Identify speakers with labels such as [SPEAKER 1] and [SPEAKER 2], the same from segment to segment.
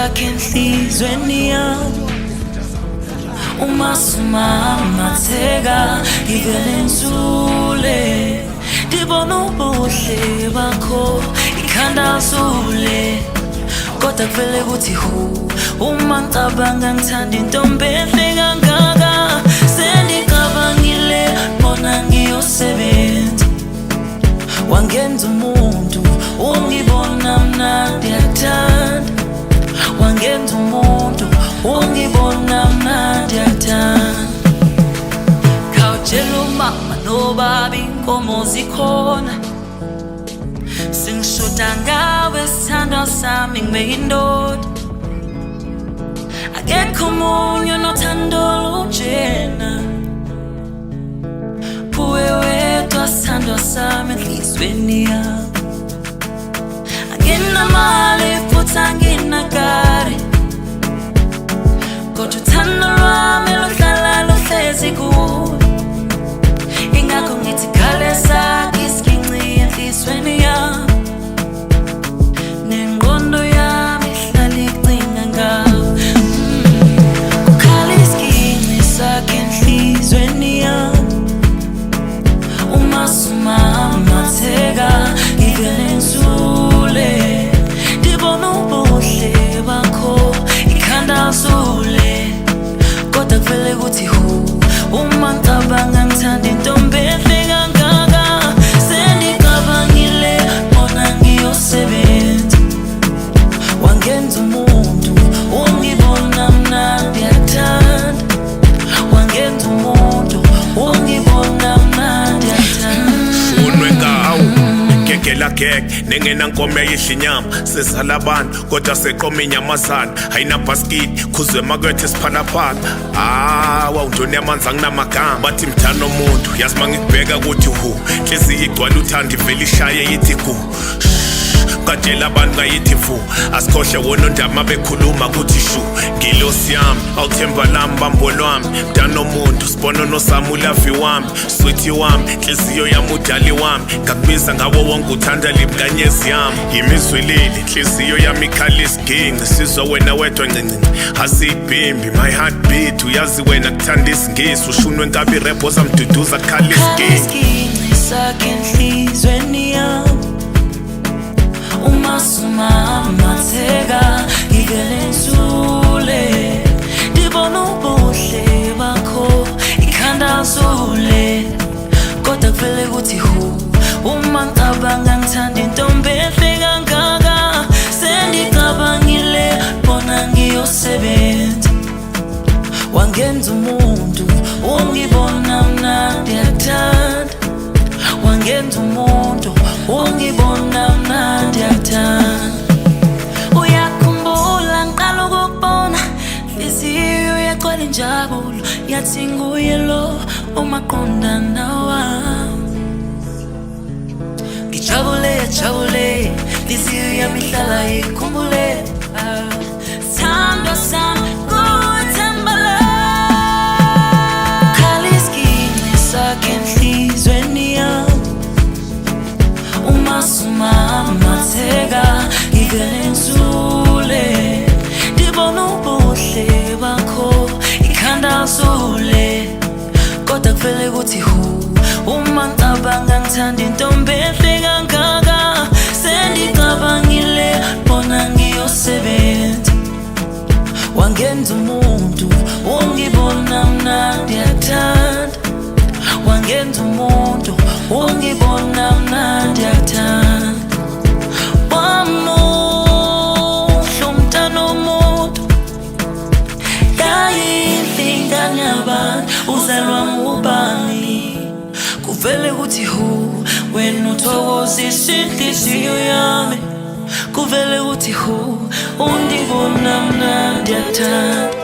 [SPEAKER 1] sakhe enhlizweni yami. Uma sumamatheka ngivele ngisule, ngibona ubuhle bakho ikhanda sule. Kodwa kuvele kuthi hu, uma ngicabanga ngithanda intombi enhle kangaka. Sengicabangile bona ngiyosebenza, wangenza umuntu ungibona mnandi yakuthanda. Wangenza umuntu ungibona mnandi yakuthanda. Khawutshela umama nobaba inkomo zikhona, sengishoda ngawe sithandwa sami ngibe indoda. Akekho omunye onothando olunjena, uwe wedwa sithandwa sami enhlizweni yami. Anginamali futhi anginakari, kodwa uthando lwami luhlala luhlezi kuwe. Ingakho ngithi khale sakhe isiginci enhlizweni yami, nengqondo yami ihlala icinga ngawe. Kukhala isiginci sakhe enhlizweni yami. Uma sumamatheka ngivele ngisule, ngibona ubuhle bakho ikhanda sule. Kodwa kuvele kuthi hu, uma ngicabanga ngithanda intombi enhle kangaka. Sengicabangile bona ngiyosebenza, wangenza umuntu ungibona mnandi yakuthanda. Wangenza umuntu ungibona mnandi yakuthanda.
[SPEAKER 2] Unwe ngawo ngekela gek nengena nkomo eyidla inyama. Sezala abantu kodwa seqoma inyamazana, ayina basket khuzwe makwethe siphalaphala. Wawuntoni yamanzi anginamagama, bathi mthana omuntu yazi mangikubheka kuthi hu, inhliziyo igcwala uthanda ivele ishaye yithi gu. Katshela abantu ngayithi fu, asikhohle wona ondaba bekhuluma kuthi shu. Ngilosi yami awuthemba lami bambo lwami, mntana omuntu sibona nosami ulavi wami. Sweetie wami inhliziyo yami udali wami, ngakubiza ngawo wonke uthanda libukanyezi yami. Yimizwe leli inhliziyo yami ikhala isiginci, sizwa wena wedwa ncincinci asibhimbi. My heartbeat uyazi wena kuthanda isingisi, ushunwe nkabi rap ozamduduza khala
[SPEAKER 1] isiginci sakhe enhlizweni yami. Uma sumamatheka ngivele ngisule, ngibona ubuhle bakho ikhanda sule. Kodwa kuvele kuthi hu, uma ngicabanga ngithanda intombi enhle kangaka. Sengicabangile bona ngiyosebenza, wangenza umuntu ungibona mnandi yakuthanda. Wangenza umuntu ungibona mnandi yakuthanda. Uyakhumbula ngiqala ukukubona, inhliziyo yagcwala injabulo, yathi nguye lo umaqondana wami. Ngijabule jabule, inhliziyo yami ihlala ikhumbule. Sithandwa sami kuthembala, khala isiginci sakhe enhlizweni yami. Uma sumamatheka ngivele ngisule, ngibona ubuhle bakho ikhanda sule. Kodwa kuvele kuthi hu, uma ngicabanga ngithanda intombi enhle kangaka. Sengicabangile bona ngiyosebenza, wangenza umuntu ungibona mnandi yakuthanda. Wangenza umuntu ungibona mnandi yakuthanda. Wamuhle umntana womuntu, yayinhle ingane yabantu, uzalwa ngubani. Kuvele kuthi hu, wena uthokozisa inhliziyo yami. Kuvele kuthi hu, undibona mnandi yakuthanda.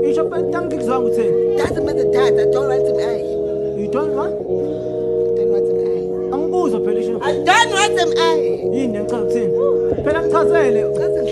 [SPEAKER 3] Isho phela tangikuzwanga utheni.
[SPEAKER 4] Doesn't matter, Dad. I don't want him.
[SPEAKER 3] You don't want?
[SPEAKER 4] Don't want him.
[SPEAKER 3] Angibuzwa phela isho.
[SPEAKER 4] I don't want him.
[SPEAKER 3] Yini ngicela ukuthini? Phela ngichazele.
[SPEAKER 4] Doesn't